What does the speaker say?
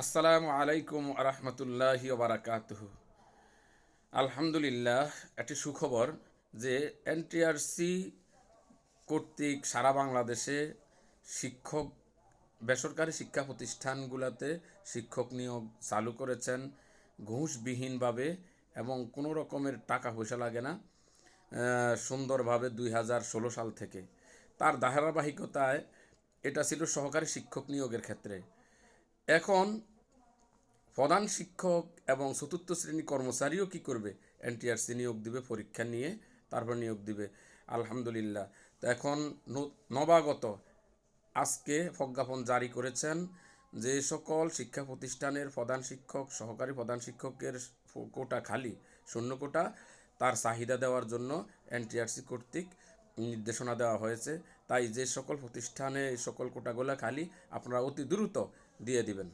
আসসালামু আলাইকুম আরহামতুল্লাহি বারাকাতুহু। আলহামদুলিল্লাহ, একটি সুখবর যে এনটিআরসি কর্তৃক সারা বাংলাদেশে শিক্ষক বেসরকারি শিক্ষা প্রতিষ্ঠানগুলোতে শিক্ষক নিয়োগ চালু করেছেন ঘুষবিহীনভাবে এবং কোনো রকমের টাকা পয়সা লাগে না। সুন্দরভাবে 2016 সাল থেকে তার ধারাবাহিকতায় এটা ছিল সহকারী শিক্ষক নিয়োগের ক্ষেত্রে। এখন প্রধান শিক্ষক এবং চতুর্থ শ্রেণী কর্মচারীও কি করবে? এনটিআরসি নিয়োগ দিবে, পরীক্ষা নিয়ে তারপর নিয়োগ দিবে। আলহামদুলিল্লাহ। তো এখন নবাগত আজকে প্রজ্ঞাপন জারি করেছেন যে সকল শিক্ষা প্রতিষ্ঠানের প্রধান শিক্ষক, সহকারী প্রধান শিক্ষকের কোটা খালি, শূন্য কোটা, তার চাহিদা দেওয়ার জন্য এনটিআরসি কর্তৃক নির্দেশনা দেওয়া হয়েছে। তাই যে সকল প্রতিষ্ঠানে এই সকল কোটাগুলো খালি, আপনারা অতি দ্রুত দিয়ে দিবেন।